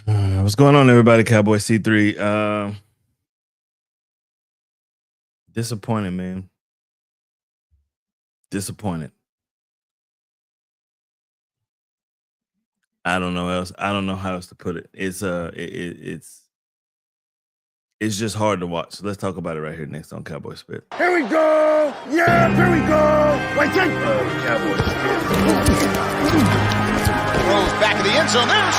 What's going on, everybody? Cowboy C3. Disappointed, man. Disappointed. I don't know else. I don't know how else to put it. It's just hard to watch. Let's talk about it right here next on Cowboy Spit. Here we go! Yeah, here we go! Wait, take Cowboys. Throws back of the end zone. There's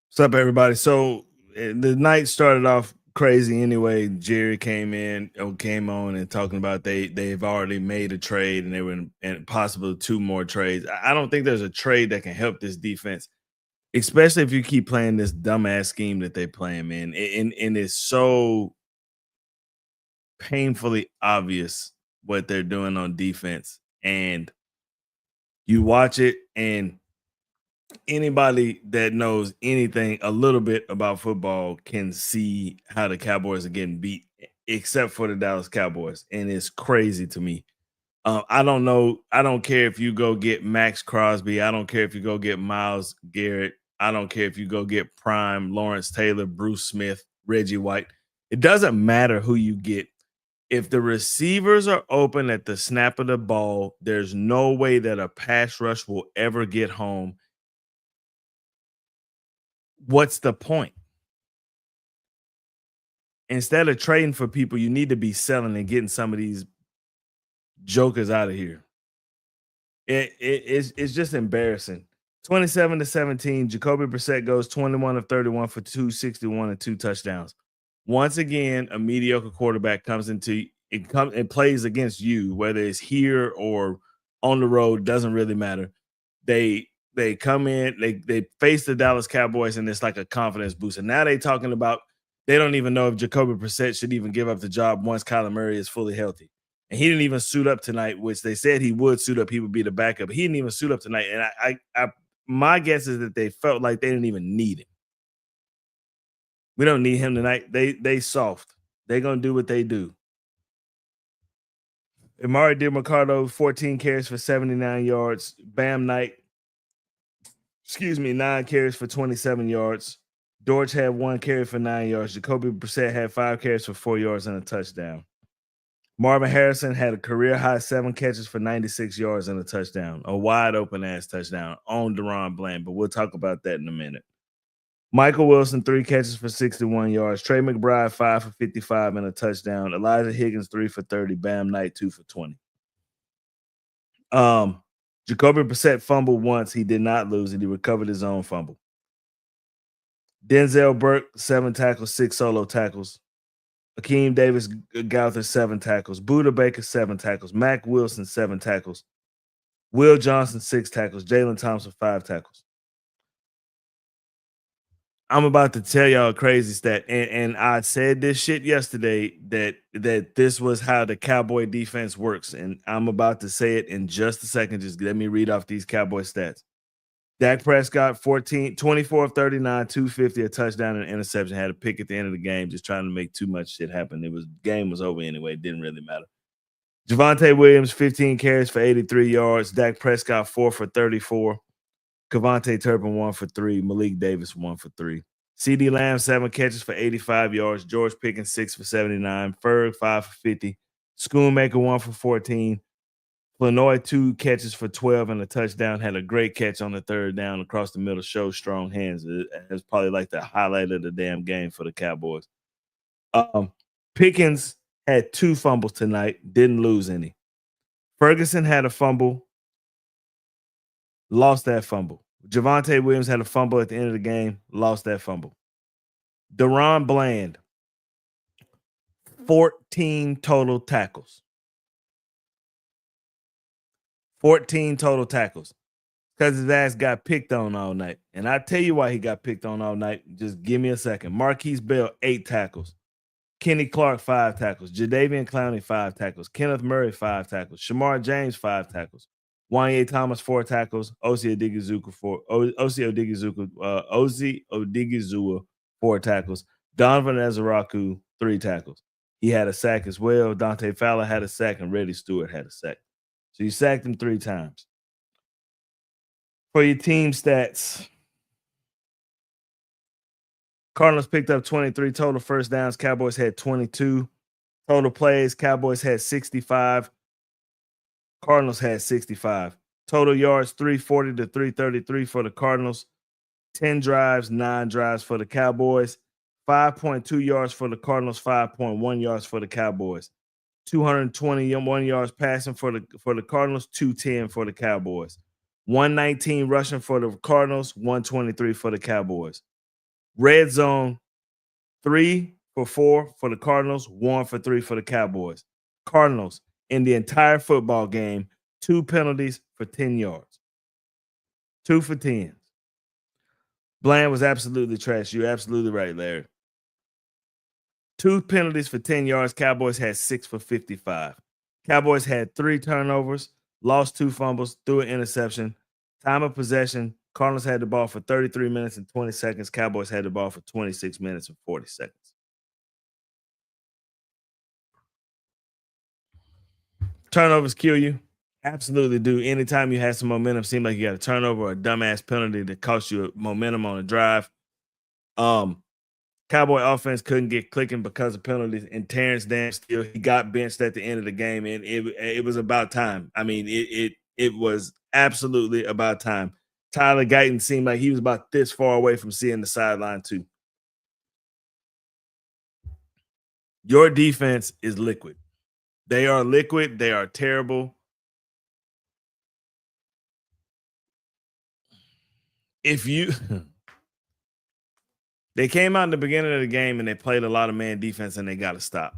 What's up, everybody? So the night started off crazy anyway. Jerry came on and talking about they've already made a trade and they were in possible 2 more trades. I don't think there's a trade that can help this defense, especially if you keep playing this dumbass scheme that they playing, man. And it's so painfully obvious what they're doing on defense. And you watch it, and anybody that knows anything a little bit about football can see how the Cowboys are getting beat, except for the Dallas Cowboys. And it's crazy to me. I don't know. I don't care if you go get Max Crosby. I don't care if you go get Myles Garrett. I don't care if you go get Prime, Lawrence Taylor, Bruce Smith, Reggie White. It doesn't matter who you get. If the receivers are open at the snap of the ball, there's no way that a pass rush will ever get home. What's the point? Instead of trading for people, you need to be selling and getting some of these jokers out of here. It's just embarrassing. 27-17, Jacoby Brissett goes 21 of 31 for 261 and 2 touchdowns. Once again, a mediocre quarterback comes into it plays against you, whether it's here or on the road, doesn't really matter. They come in, they face the Dallas Cowboys, and it's like a confidence boost. And now they talking about they don't even know if Jacoby Brissett should even give up the job once Kyler Murray is fully healthy. And he didn't even suit up tonight, which they said he would suit up. He would be the backup. He didn't even suit up tonight. And I my guess is that they felt like they didn't even need him. We don't need him tonight. They soft. They're gonna do what they do. Amari DiMarcado, 14 carries for 79 yards. Bam Knight, 9 carries for 27 yards. Dortch had 1 carry for 9 yards. Jacoby Brissett had 5 carries for 4 yards and a touchdown. Marvin Harrison had a career high 7 catches for 96 yards and a touchdown, a wide open ass touchdown on Deron Bland, but we'll talk about that in a minute. Michael Wilson, 3 catches for 61 yards. Trey McBride, 5 for 55 and a touchdown. Elijah Higgins, 3 for 30. Bam Knight, 2 for 20. Jacoby Brissett fumbled once. He did not lose it. He recovered his own fumble. Denzel Burke, 7 tackles, 6 solo tackles. Akeem Davis Gouther, 7 tackles. Buda Baker, 7 tackles. Mac Wilson, 7 tackles. Will Johnson, 6 tackles. Jalen Thompson, 5 tackles. I'm about to tell y'all a crazy stat, and I said this shit yesterday that this was how the Cowboy defense works, and I'm about to say it in just a second. Just let me read off these Cowboy stats. Dak Prescott, 24 of 39, 250, a touchdown and an interception. Had a pick at the end of the game, just trying to make too much shit happen. Game was over anyway. It didn't really matter. Javonte Williams, 15 carries for 83 yards. Dak Prescott, 4 for 34. Kevontae Turpin, 1 for 3. Malik Davis, 1 for 3. CD Lamb, 7 catches for 85 yards. George Pickens, 6 for 79. Ferg, 5 for 50. Schoonmaker, 1 for 14. Flanoy, 2 catches for 12 and a touchdown. Had a great catch on the 3rd down across the middle. Showed strong hands. It's probably like the highlight of the damn game for the Cowboys. Pickens had 2 fumbles tonight. Didn't lose any. Ferguson had a fumble. Lost that fumble. Javonte Williams had a fumble at the end of the game. Lost that fumble. Deron Bland, 14 total tackles. 14 total tackles. Because his ass got picked on all night. And I tell you why he got picked on all night. Just give me a second. Marquise Bell, 8 tackles. Kenny Clark, 5 tackles. Jadeveon Clowney, 5 tackles. Kenneth Murray, 5 tackles. Shamar James, 5 tackles. Wanye Thomas, 4 tackles. Osi Odigizua, 4 tackles. Donovan Ezeraku, 3 tackles. He had a sack as well. Dante Fowler had a sack, and Reddy Stewart had a sack. So you sacked him 3 times. For your team stats, Cardinals picked up 23 total first downs. Cowboys had 22 total plays. Cowboys had 65. Cardinals had 65. Total yards, 340 to 333 for the Cardinals. 10 drives, 9 drives for the Cowboys. 5.2 yards for the Cardinals, 5.1 yards for the Cowboys. 221 yards passing for the Cardinals, 210 for the Cowboys. 119 rushing for the Cardinals, 123 for the Cowboys. Red zone, 3 for 4 for the Cardinals, 1 for 3 for the Cowboys. Cardinals in the entire football game, 2 penalties for 10 yards. 2 for 10. Bland was absolutely trash. You're absolutely right, Larry. 2 penalties for 10 yards. Cowboys had 6 for 55. Cowboys had 3 turnovers, lost 2 fumbles, threw an interception. Time of possession, Cardinals had the ball for 33 minutes and 20 seconds. Cowboys had the ball for 26 minutes and 40 seconds. Turnovers kill you. Absolutely do. Anytime you have some momentum, seem like you got a turnover or a dumbass penalty that costs you momentum on a drive. Cowboy offense couldn't get clicking because of penalties, and Terrence Dan still he got benched at the end of the game, and it was about time. I mean, it was absolutely about time. Tyler Guyton seemed like he was about this far away from seeing the sideline too. Your defense is liquid. They are liquid. They are terrible. If you they came out in the beginning of the game and they played a lot of man defense and they got to stop.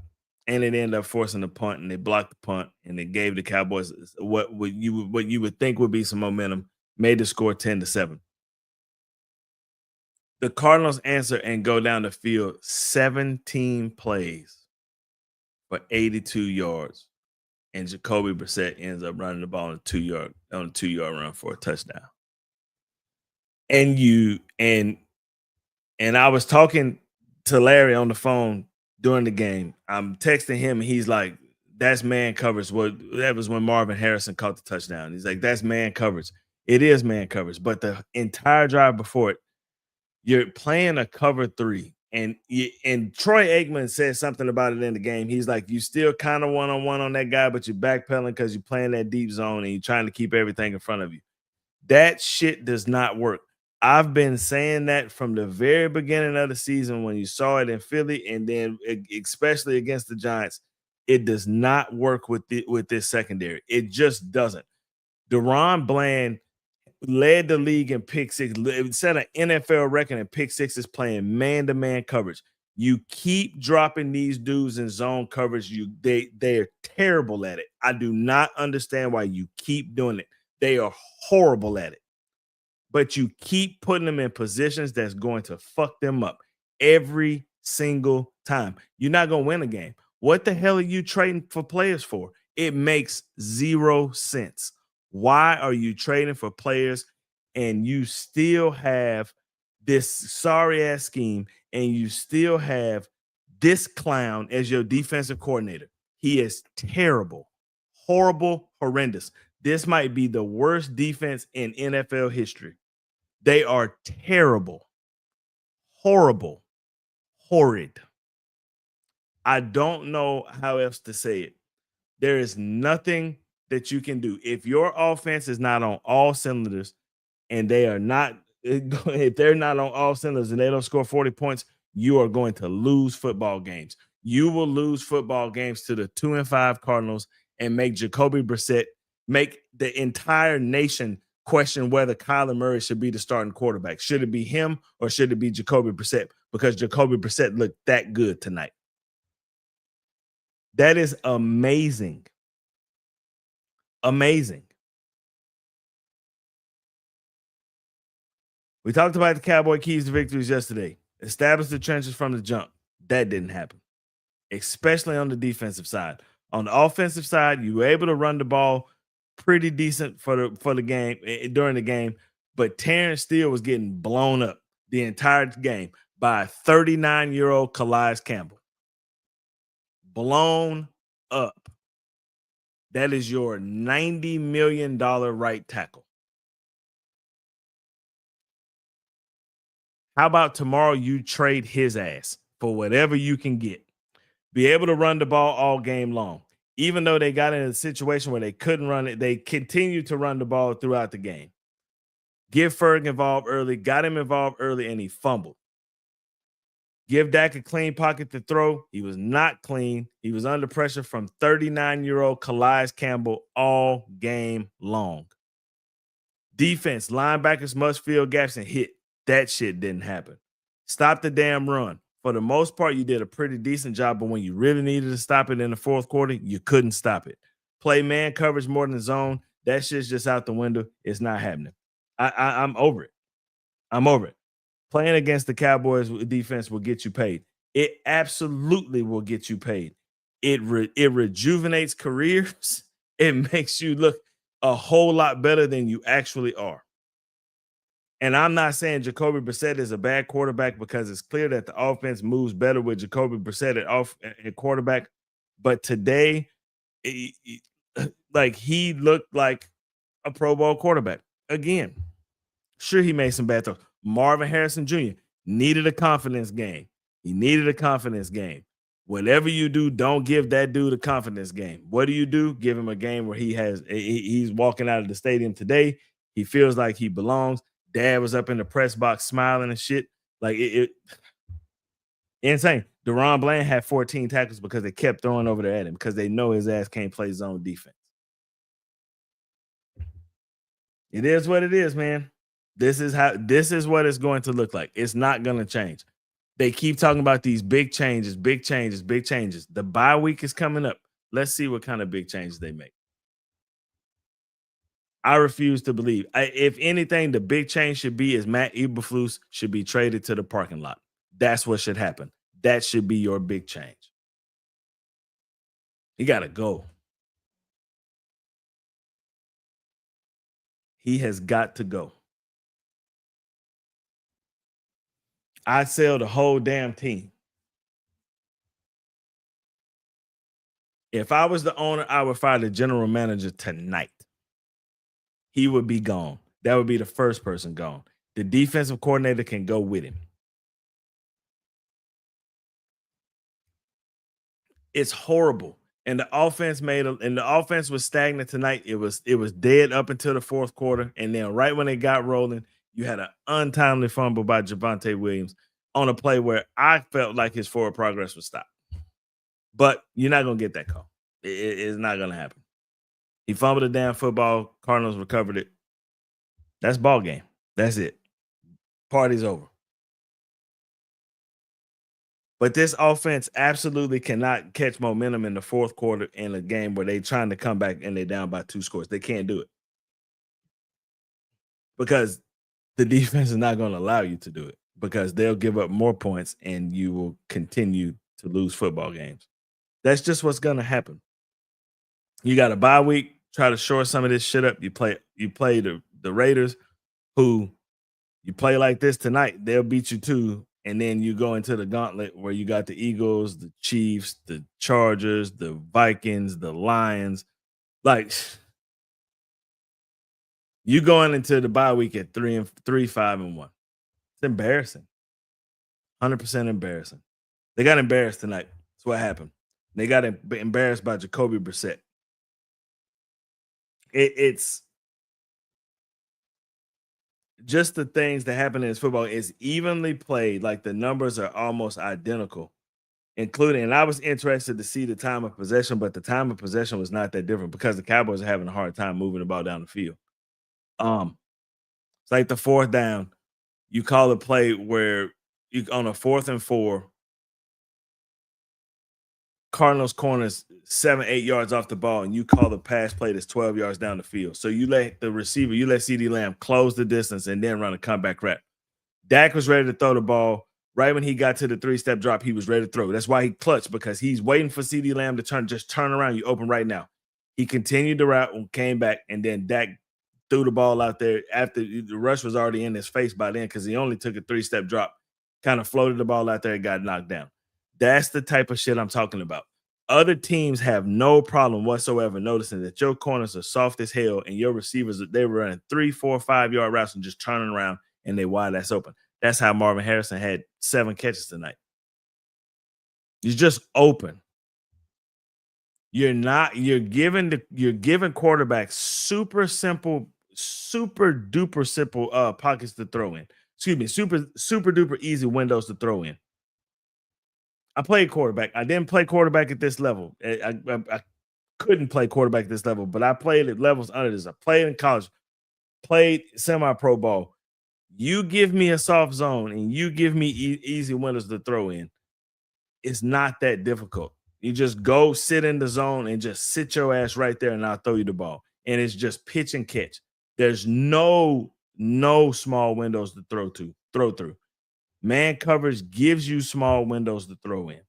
And it ended up forcing the punt, and they blocked the punt, and they gave the Cowboys what you would think would be some momentum, made the score 10-7. The Cardinals answer and go down the field 17 plays for 82 yards, and Jacoby Brissett ends up running the ball on a 2-yard run for a touchdown. And I was talking to Larry on the phone during the game. I'm texting him, and he's like, that's man coverage. That was when Marvin Harrison caught the touchdown. He's like, that's man coverage. It is man coverage. But the entire drive before it, you're playing a cover 3. And Troy Aikman said something about it in the game. He's like, you still kind of one-on-one on that guy, but you're backpedaling because you're playing that deep zone and you're trying to keep everything in front of you. That shit does not work. I've been saying that from the very beginning of the season when you saw it in Philly, and then especially against the Giants. It does not work with this secondary. It just doesn't. Deron Bland led the league in pick six, set an NFL record in pick sixes playing man-to-man coverage. You keep dropping these dudes in zone coverage. They're terrible at it. I do not understand why you keep doing it. They are horrible at it. But you keep putting them in positions that's going to fuck them up every single time. You're not going to win a game. What the hell are you trading for players for? It makes 0 sense. Why are you trading for players and you still have this sorry-ass scheme, and you still have this clown as your defensive coordinator? He is terrible, horrible, horrendous. This might be the worst defense in NFL history. They are terrible, horrible, horrid. I don't know how else to say it. There is nothing that you can do. If your offense is not on all cylinders, and they are not, if they're not on all cylinders and they don't score 40 points, you are going to lose football games. You will lose football games to the 2-5 Cardinals and make Jacoby Brissett, make the entire nation question whether Kyler Murray should be the starting quarterback. Should it be him or should it be Jacoby Brissett? Because Jacoby Brissett looked that good tonight. That is amazing. Amazing. We talked about the Cowboy keys to victories yesterday. Establish the trenches from the jump. That didn't happen. especially on the defensive side. On the offensive side, you were able to run the ball pretty decent for the game during the game, but Terrence Steele was getting blown up the entire game by a 39-year-old Calais Campbell. Blown up. That is your $90 million right tackle. How about tomorrow you trade his ass for whatever you can get? Be able to run the ball all game long. Even though they got in a situation where they couldn't run it, they continued to run the ball throughout the game. Get Ferg involved early, got him involved early, and he fumbled. Give Dak a clean pocket to throw. He was not clean. He was under pressure from 39-year-old Calais Campbell all game long. Defense, linebackers must fill gaps and hit. That shit didn't happen. Stop the damn run. For the most part, you did a pretty decent job, but when you really needed to stop it in the fourth quarter, you couldn't stop it. Play man coverage more than zone. That shit's just out the window. It's not happening. I'm over it. I'm over it. Playing against the Cowboys defense will get you paid. It absolutely will get you paid. It rejuvenates careers. It makes you look a whole lot better than you actually are. And I'm not saying Jacoby Brissett is a bad quarterback, because it's clear that the offense moves better with Jacoby Brissett at quarterback. But today, he looked like a Pro Bowl quarterback. Again, sure, he made some bad throws. Marvin Harrison Jr. needed a confidence game. He needed a confidence game. Whatever you do, don't give that dude a confidence game. What do? Give him a game where he's walking out of the stadium today. He feels like he belongs. Dad was up in the press box smiling and shit. Like insane. Deron Bland had 14 tackles because they kept throwing over there at him, because they know his ass can't play zone defense. It is what it is, man. This is what it's going to look like. It's not going to change. They keep talking about these big changes, big changes, big changes. The bye week is coming up. Let's see what kind of big changes they make. I refuse to believe. If anything, the big change should be is Matt Eberflus should be traded to the parking lot. That's what should happen. That should be your big change. He got to go. He has got to go. I'd sell the whole damn team. If I was the owner, I would fire the general manager tonight. He would be gone. That would be the first person gone. The defensive coordinator can go with him. It's horrible. And the offense was stagnant tonight. It was dead up until the fourth quarter. And then right when it got rolling, you had an untimely fumble by Javonte Williams on a play where I felt like his forward progress would stop. But you're not going to get that call. It's not going to happen. He fumbled a damn football. Cardinals recovered it. That's ball game. That's it. Party's over. But this offense absolutely cannot catch momentum in the fourth quarter in a game where they're trying to come back and they're down by 2 scores. They can't do it, because the defense is not going to allow you to do it, because they'll give up more points and you will continue to lose football games. That's just what's going to happen. You got a bye week. Try to shore some of this shit up. You play the Raiders, who you play like this tonight, they'll beat you too. And then you go into the gauntlet where you got the Eagles, the Chiefs, the Chargers, the Vikings, the Lions. Like, you going into the bye week at 3-5-1. It's embarrassing. 100% embarrassing. They got embarrassed tonight. That's what happened. They got embarrassed by Jacoby Brissett. It's just the things that happen in this football is evenly played. Like, the numbers are almost identical, including, and I was interested to see the time of possession, but the time of possession was not that different because the Cowboys are having a hard time moving the ball down the field. It's like the fourth down, you call a play where you on a 4th and 4, Cardinals corners 7-8 yards off the ball, and you call the pass play that's 12 yards down the field. So you let the receiver, you let CeeDee Lamb close the distance and then run a comeback rap. Dak was ready to throw the ball. Right when he got to the 3-step drop, he was ready to throw. That's why he clutched, because he's waiting for CeeDee Lamb to just turn around. You open right now. He continued the route and came back, and then Dak threw the ball out there after the rush was already in his face by then, because he only took a 3-step drop, kind of floated the ball out there and got knocked down. That's the type of shit I'm talking about. Other teams have no problem whatsoever noticing that your corners are soft as hell and your receivers, they were running 3, 4, 5 yard routes and just turning around and they wide ass open. That's how Marvin Harrison had 7 catches tonight. You're just open. You're giving quarterbacks super duper simple pockets to throw in. Excuse me, super duper easy windows to throw in. I played quarterback. I didn't play quarterback at this level. I couldn't play quarterback at this level, but I played at levels under this. I played in college, played semi-pro ball. You give me a soft zone and you give me easy windows to throw in. It's not that difficult. You just go sit in the zone and just sit your ass right there and I'll throw you the ball. And it's just pitch and catch. There's no small windows to throw through. Man coverage gives you small windows to throw in.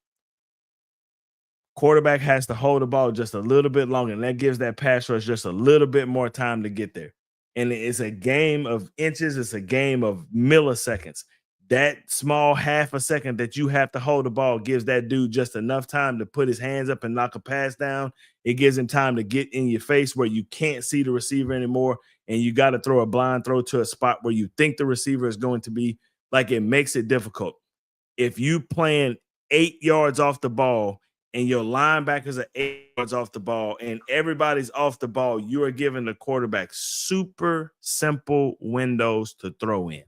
Quarterback has to hold the ball just a little bit longer, and that gives that pass rush just a little bit more time to get there. And it's a game of inches. It's a game of milliseconds. That small half a second that you have to hold the ball gives that dude just enough time to put his hands up and knock a pass down. It gives him time to get in your face where you can't see the receiver anymore, and you got to throw a blind throw to a spot where you think the receiver is going to be. Like, it makes it difficult. If you playing 8 yards off the ball and your linebackers are 8 yards off the ball and everybody's off the ball, you are giving the quarterback super simple windows to throw in.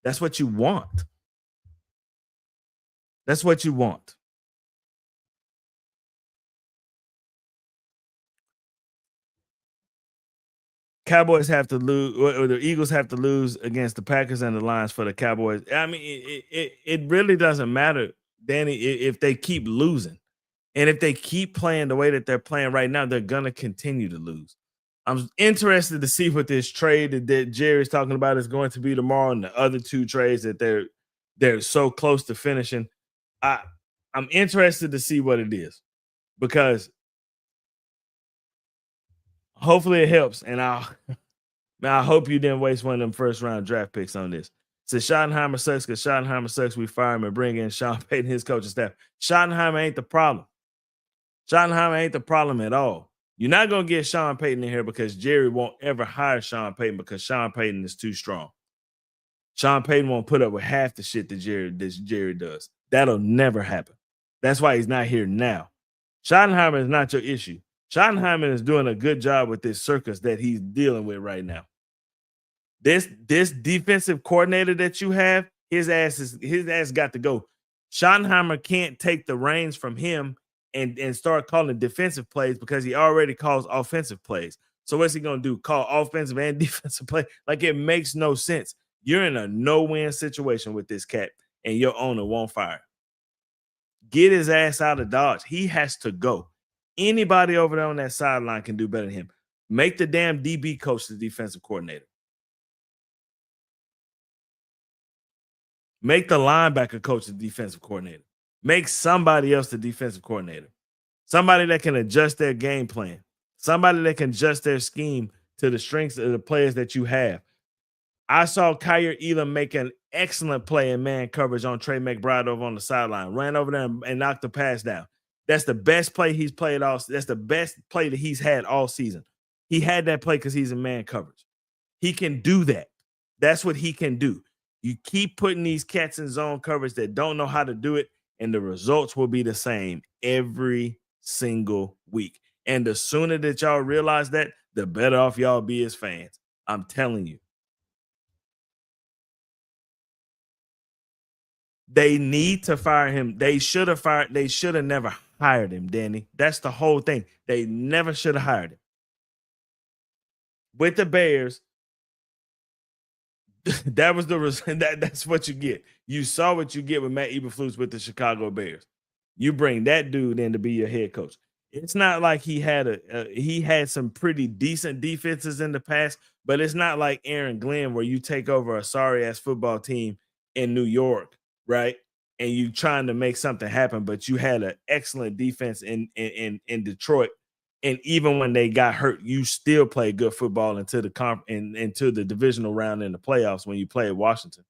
That's what you want. That's what you want. Cowboys have to lose, or the Eagles have to lose against the Packers and the Lions for the Cowboys. I mean, it really doesn't matter, Danny, if they keep losing. And if they keep playing the way that they're playing right now, they're going to continue to lose. I'm interested to see what this trade that Jerry's talking about is going to be tomorrow, and the other 2 trades that they're so close to finishing. I'm interested to see what it is, because hopefully it helps. And I hope you didn't waste one of them first round draft picks on this. So Schottenheimer sucks because Schottenheimer sucks. We fire him and bring in Sean Payton, his coaching staff. Schottenheimer ain't the problem. Schottenheimer ain't the problem at all. You're not going to get Sean Payton in here because Jerry won't ever hire Sean Payton, because Sean Payton is too strong. Sean Payton won't put up with half the shit that Jerry does. That'll never happen. That's why he's not here now. Schottenheimer is not your issue. Schottenheimer is doing a good job with this circus that he's dealing with right now. This defensive coordinator that you have, his ass got to go. Schottenheimer can't take the reins from him and start calling defensive plays, because he already calls offensive plays. So what's he going to do? Call offensive and defensive play? Like, it makes no sense. You're in a no-win situation with this cat, and your owner won't fire him. Get his ass out of Dodge. He has to go. Anybody over there on that sideline can do better than him. Make the damn DB coach the defensive coordinator. Make the linebacker coach the defensive coordinator. Make somebody else the defensive coordinator. Somebody that can adjust their game plan. Somebody that can adjust their scheme to the strengths of the players that you have. I saw Kyer Elam make an excellent play in man coverage on Trey McBride over on the sideline. Ran over there and knocked the pass down. That's the best play he's played all. That's the best play that he's had all season. He had that play because he's in man coverage. He can do that. That's what he can do. You keep putting these cats in zone coverage that don't know how to do it, and the results will be the same every single week. And the sooner that y'all realize that, the better off y'all be as fans. I'm telling you. They need to fire him. They should have never hired him, Danny. That's the whole thing. They never should have hired him. With the Bears, that was that's what you get. You saw what you get with Matt Eberflus with the Chicago Bears. You bring that dude in to be your head coach. It's not like he had some pretty decent defenses in the past, but it's not like Aaron Glenn where you take over a sorry ass football team in New York, right? And you trying to make something happen, but you had an excellent defense in Detroit. And even when they got hurt, you still played good football into into the divisional round in the playoffs when you played Washington.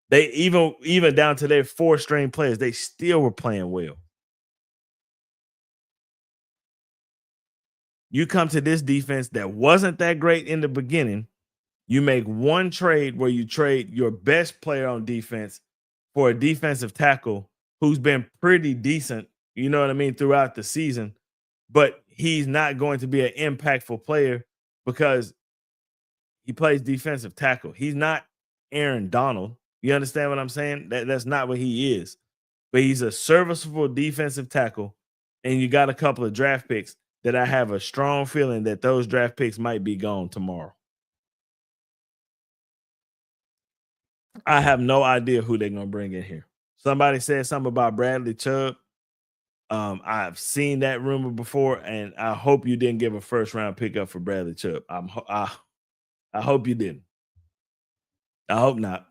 They even down to their 4 string players, they still were playing well. You come to this defense that wasn't that great in the beginning. You make one trade where you trade your best player on defense for a defensive tackle who's been pretty decent, you know what I mean, throughout the season, but he's not going to be an impactful player because he plays defensive tackle. He's not Aaron Donald. You understand what I'm saying? That's not what he is. But he's a serviceable defensive tackle, and you got a couple of draft picks that I have a strong feeling that those draft picks might be gone tomorrow. I have no idea who they're gonna bring in here. Somebody said something about Bradley Chubb. I've seen that rumor before, and I hope you didn't give a first round pickup for Bradley Chubb. I hope you didn't. I hope not.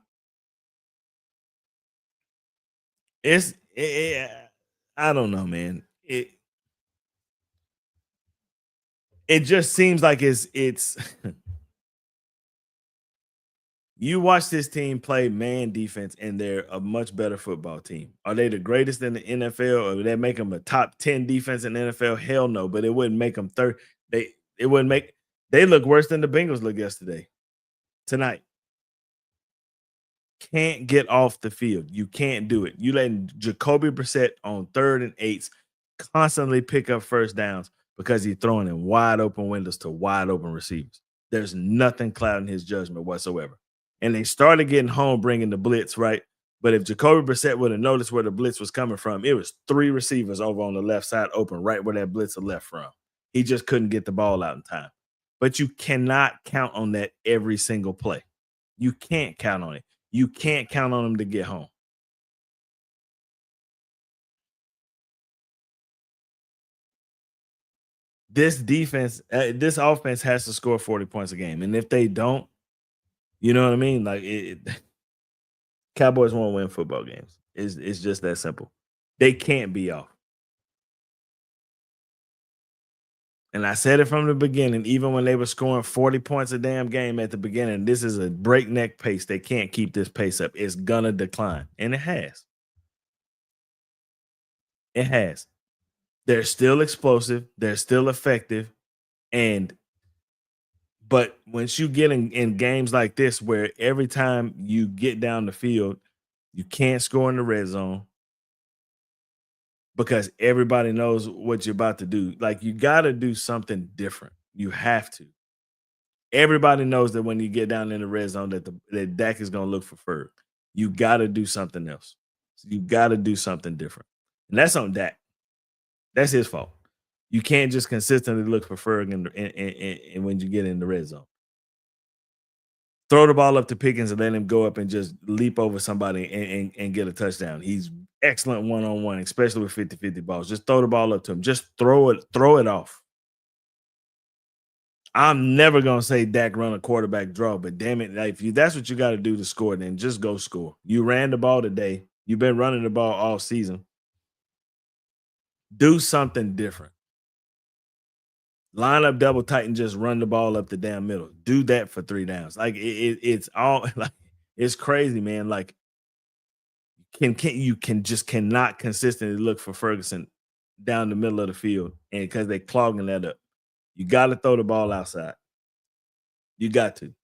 I don't know, man. It just seems like it's you watch this team play man defense, and they're a much better football team. Are they the greatest in the NFL, or would that make them a top 10 defense in the NFL? Hell no, but it wouldn't make them third. It wouldn't make they look worse than the Bengals looked yesterday, tonight. Can't get off the field. You can't do it. You letting Jacoby Brissett on 3rd and 8s constantly pick up first downs because he's throwing in wide open windows to wide open receivers. There's nothing clouding his judgment whatsoever. And they started getting home bringing the blitz, right? But if Jacoby Brissett would have noticed where the blitz was coming from, it was 3 receivers over on the left side open, right where that blitz left from. He just couldn't get the ball out in time. But you cannot count on that every single play. You can't count on it. You can't count on him to get home. This defense, this offense has to score 40 points a game. And if they don't, you know what I mean? Like Cowboys won't win football games. It's just that simple. They can't be off. And I said it from the beginning, even when they were scoring 40 points a damn game at the beginning, this is a breakneck pace. They can't keep this pace up. It's gonna decline. And it has. It has. They're still explosive, they're still effective. But once you get in games like this, where every time you get down the field, you can't score in the red zone because everybody knows what you're about to do. Like, you got to do something different. You have to. Everybody knows that when you get down in the red zone, that Dak is going to look for Ferg. You got to do something else. You got to do something different. And that's on Dak. That's his fault. You can't just consistently look for Ferg and when you get in the red zone. Throw the ball up to Pickens and let him go up and just leap over somebody and get a touchdown. He's excellent one-on-one, especially with 50-50 balls. Just throw the ball up to him. Just throw it off. I'm never gonna say Dak run a quarterback draw, but damn it, like, if that's what you got to do to score, then just go score. You ran the ball today. You've been running the ball all season. Do something different. Line up double tight and just run the ball up the damn middle. Do that for 3 downs. Like, it's all like, it's crazy, man. Like, you cannot consistently look for Ferguson down the middle of the field, and because they clogging that up. You got to throw the ball outside. You got to.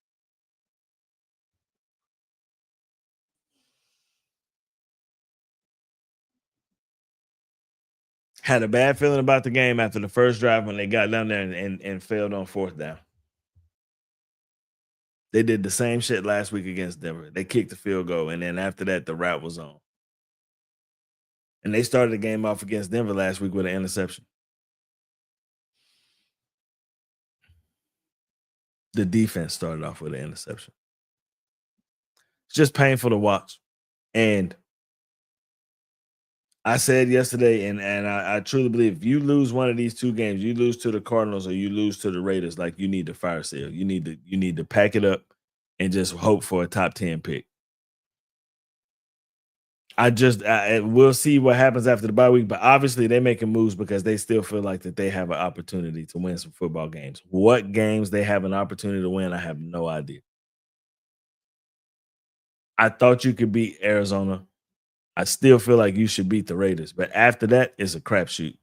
Had a bad feeling about the game after the first drive when they got down there and failed on 4th down. They did the same shit last week against Denver. They kicked the field goal, and then after that, the route was on. And they started the game off against Denver last week with an interception. The defense started off with an interception. It's just painful to watch. And I said yesterday, and I truly believe, if you lose one of these 2 games, you lose to the Cardinals or you lose to the Raiders, like, you need to fire sale. You need to pack it up and just hope for a top 10 pick. We'll see what happens after the bye week, but obviously they're making moves because they still feel like that they have an opportunity to win some football games. What games they have an opportunity to win, I have no idea. I thought you could beat Arizona. I still feel like you should beat the Raiders, but after that, it's a crapshoot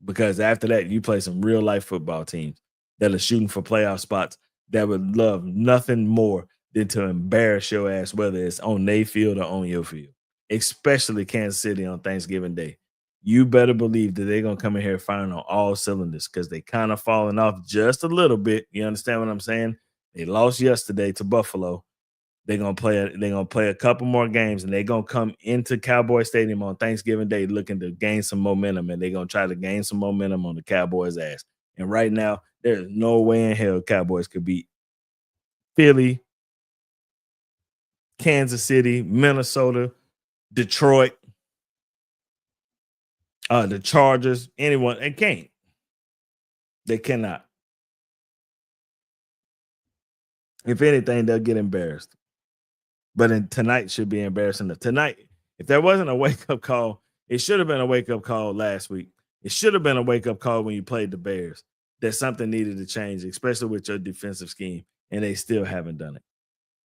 because after that, you play some real life football teams that are shooting for playoff spots that would love nothing more than to embarrass your ass, whether it's on their field or on your field, especially Kansas City on Thanksgiving Day. You better believe that they're gonna come in here firing on all cylinders because they kind of falling off just a little bit. You understand what I'm saying? They lost yesterday to Buffalo. They're gonna play a couple more games, and they're gonna come into Cowboy Stadium on Thanksgiving Day looking to gain some momentum, and they're gonna try to gain some momentum on the Cowboys' ass. And right now, there's no way in hell Cowboys could beat Philly, Kansas City, Minnesota, Detroit, the Chargers, anyone. They can't. They cannot. If anything, they'll get embarrassed. But tonight should be embarrassing. Tonight, if there wasn't a wake up call, it should have been a wake up call last week. It should have been a wake up call when you played the Bears that something needed to change, especially with your defensive scheme, and they still haven't done it.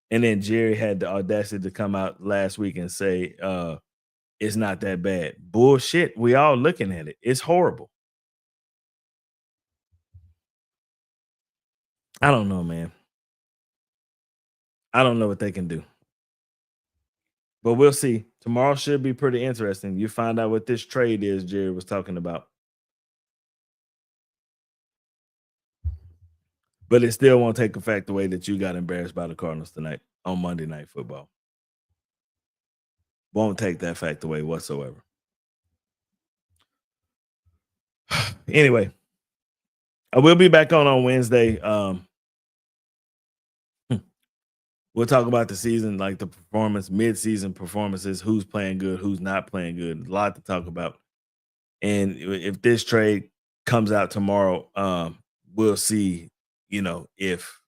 And then Jerry had the audacity to come out last week and say, it's not that bad. Bullshit. We all looking at it. It's horrible. I don't know, man. I don't know what they can do. But we'll see. Tomorrow should be pretty interesting. You find out what this trade is Jerry was talking about. But it still won't take the fact away that you got embarrassed by the Cardinals tonight on Monday Night Football. Won't take that fact away whatsoever. Anyway, I will be back on Wednesday. We'll talk about the season, like the performance, mid-season performances, who's playing good, who's not playing good. A lot to talk about. And if this trade comes out tomorrow, we'll see, if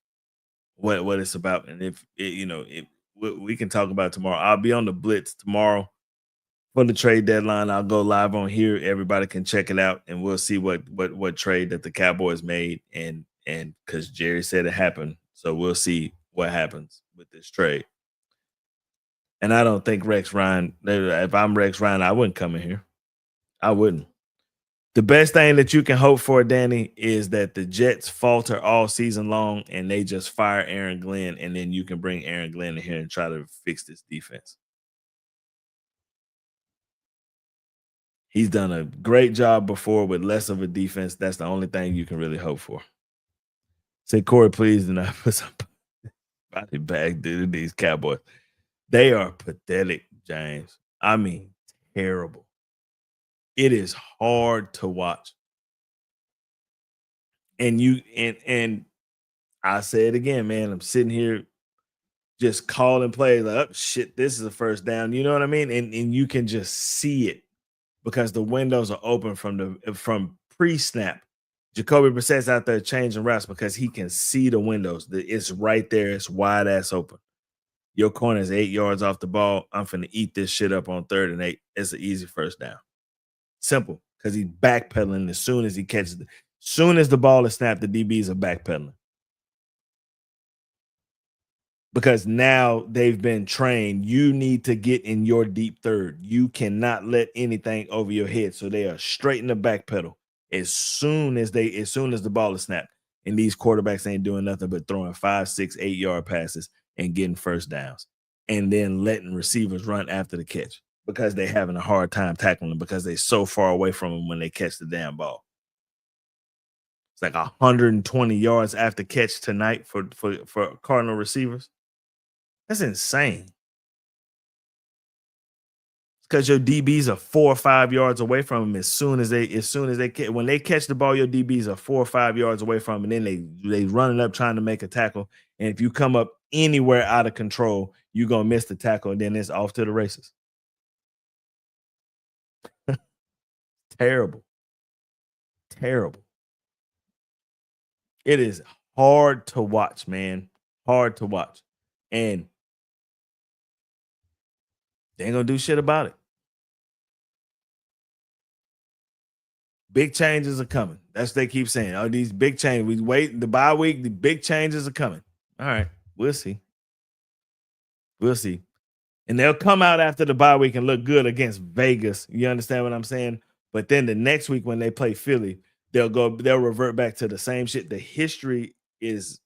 what it's about, and if we can talk about it tomorrow. I'll be on the Blitz tomorrow for the trade deadline. I'll go live on here. Everybody can check it out, and we'll see what trade that the Cowboys made, and because Jerry said it happened, so we'll see what happens with this trade. And I don't think Rex Ryan. If I'm Rex Ryan, I wouldn't come in here. I wouldn't. The best thing that you can hope for, Danny, is that the Jets falter all season long and they just fire Aaron Glenn, and then you can bring Aaron Glenn in here and try to fix this defense. He's done a great job before with less of a defense. That's the only thing you can really hope for. Say, Corey, please do not put some body bag to these Cowboys. They are pathetic, James. I mean, terrible. It is hard to watch. And I say it again, man. I'm sitting here just calling plays like, oh, shit, this is a first down. You know what I mean? And you can just see it because the windows are open from pre-snap. Jacoby Brissett's out there changing routes because he can see the windows. It's right there. It's wide ass open. Your corner is 8 yards off the ball. I'm finna eat this shit up on 3rd and 8. It's an easy first down. Simple, because he's backpedaling as soon as he catches it. Soon as the ball is snapped, the DBs are backpedaling. Because now they've been trained. You need to get in your deep third. You cannot let anything over your head. So they are straight in the back pedal as soon as the ball is snapped. And these quarterbacks ain't doing nothing but throwing 5, 6, 8-yard passes and getting first downs. And then letting receivers run after the catch because they're having a hard time tackling them because they're so far away from them when they catch the damn ball. It's like 120 yards after catch tonight for Cardinal receivers. That's insane. Because your DBs are 4 or 5 yards away from them when they catch the ball, your DBs are 4 or 5 yards away from them, and then they run it up trying to make a tackle. And if you come up anywhere out of control, you're gonna miss the tackle, and then it's off to the races. Terrible. Terrible. It is hard to watch, man. Hard to watch. And They ain't gonna do shit about it. Big changes are coming. That's what they keep saying. Oh, these big changes. We wait the bye week. The big changes are coming. All right, we'll see. We'll see. And they'll come out after the bye week and look good against Vegas. You understand what I'm saying? But then the next week when they play Philly, they'll revert back to the same shit. The history is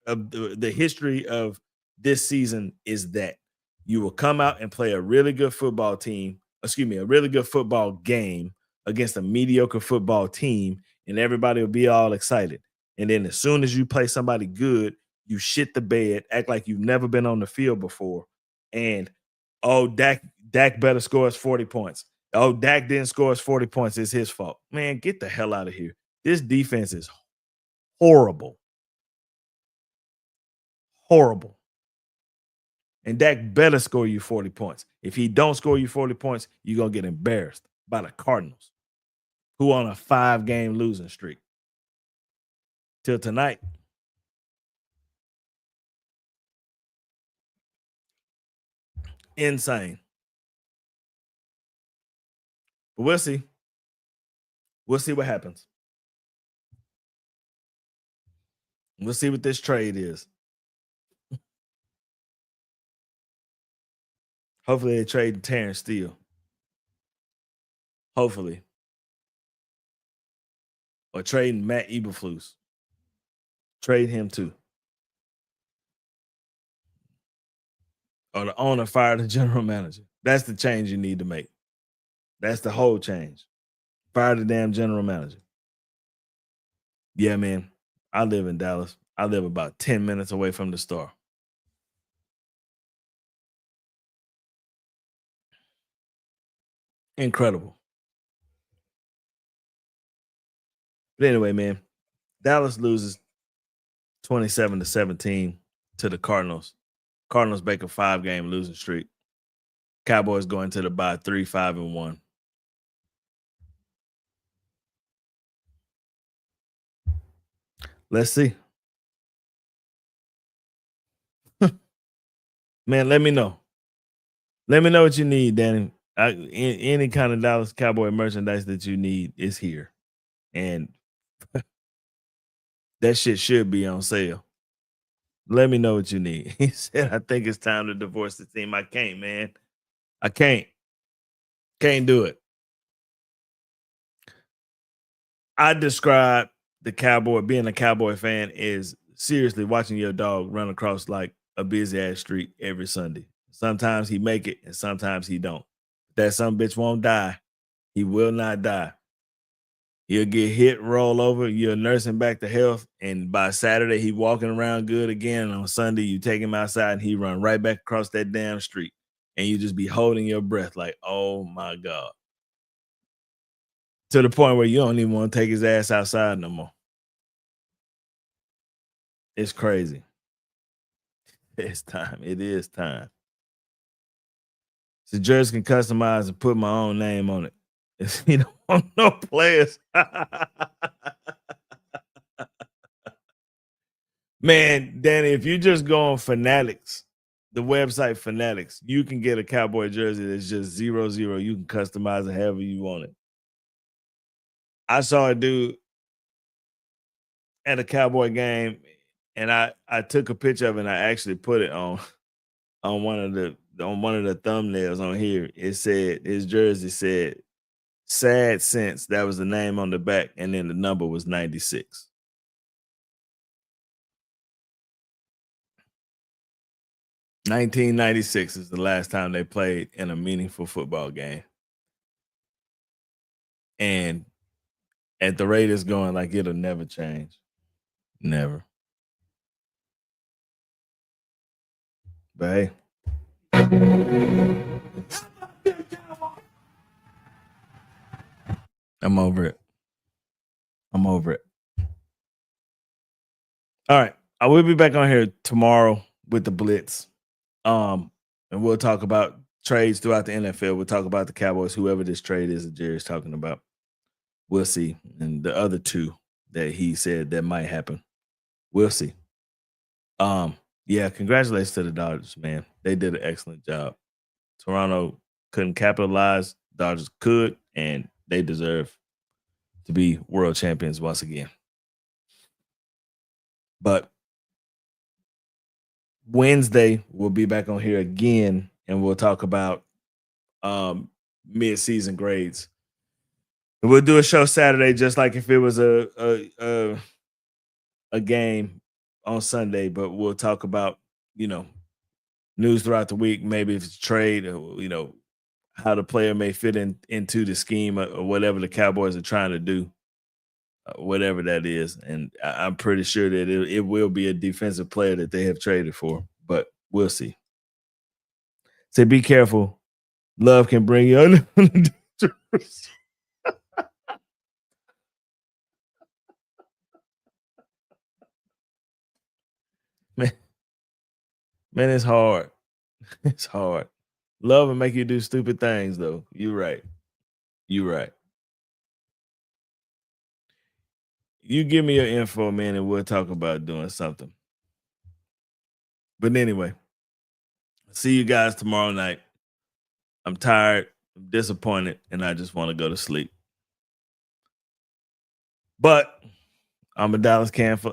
of the history of this season is that you will come out and play a really good football team, a really good football game against a mediocre football team, and everybody will be all excited. And then as soon as you play somebody good, you shit the bed, act like you've never been on the field before, and oh, Dak better score us 40 points. Oh, Dak didn't score us 40 points. It's his fault. Man, get the hell out of here. This defense is horrible. Horrible. And Dak better score you 40 points. If he don't score you 40 points, you're going to get embarrassed by the Cardinals, who on a 5-game losing streak till tonight. Insane. But we'll see. We'll see what happens. We'll see what this trade is. Hopefully they trade Terrence Steele. Hopefully. Or trading Matt Eberflus. Trade him too. Or the owner fire the general manager. That's the change you need to make. That's the whole change. Fire the damn general manager. Yeah, man. I live in Dallas. I live about 10 minutes away from the store. Incredible. But anyway, man, Dallas loses 27-17 to the Cardinals. Cardinals break a 5-game losing streak. Cowboys go into the bye 3-5-1. Let's see. Man, let me know. Let me know what you need, Danny. Any kind of Dallas Cowboy merchandise that you need is here. And that shit should be on sale. Let me know what you need. He said, I think it's time to divorce the team. I can't, man. I can't. Can't do it. I describe being a Cowboy fan is seriously watching your dog run across like a busy ass street every Sunday. Sometimes he make it and sometimes he don't. That some bitch won't die. He will not die. He'll get hit, roll over, you'll nurse him back to health, and by Saturday he walking around good again. And on Sunday you take him outside and he run right back across that damn street. And you just be holding your breath like, oh my God. To the point where you don't even want to take his ass outside no more. It's crazy. It's time. It is time. So jersey can customize and put my own name on it. If you don't want no players. Man, Danny, if you just go on Fanatics, the website Fanatics, you can get a Cowboy jersey that's just 0-0. You can customize it however you want it. I saw a dude at a Cowboy game, and I took a picture of it and I actually put it on one of the thumbnails on here. It said his jersey said Sad Sense. That was the name on the back, and then the number was 96. $1996 is the last time they played in a meaningful football game. And at the rate it's going, like it'll never change. Never. But hey. I'm over it. All right. I will be back on here tomorrow with the Blitz. And we'll talk about trades throughout the NFL. We'll talk about the Cowboys, whoever this trade is that Jerry's talking about. We'll see. And the other two that he said that might happen. We'll see. Yeah, congratulations to the Dodgers, man. They did an excellent job. Toronto couldn't capitalize. Dodgers could, and they deserve to be world champions once again. But Wednesday, we'll be back on here again, and we'll talk about mid-season grades. And we'll do a show Saturday, just like if it was a game on Sunday. But we'll talk about news throughout the week. Maybe if it's trade, or, how the player may fit into the scheme or whatever the Cowboys are trying to do, whatever that is. And I'm pretty sure that it will be a defensive player that they have traded for, but we'll see. Say, be careful. Love can bring you man, it's hard. It's hard. Love will make you do stupid things, though. You're right. You're right. You give me your info, man, and we'll talk about doing something. But anyway, see you guys tomorrow night. I'm tired, I'm disappointed, and I just want to go to sleep. But I'm a Dallas fan for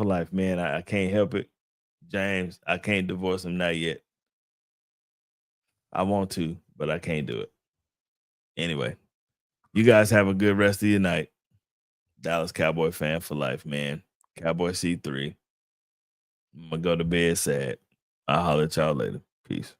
life, man. I can't help it. James, I can't divorce him, not yet. I want to, but I can't do it. Anyway, you guys have a good rest of your night. Dallas Cowboy fan for life, man. Cowboy C3. I'm going to go to bed sad. I'll holler at y'all later. Peace.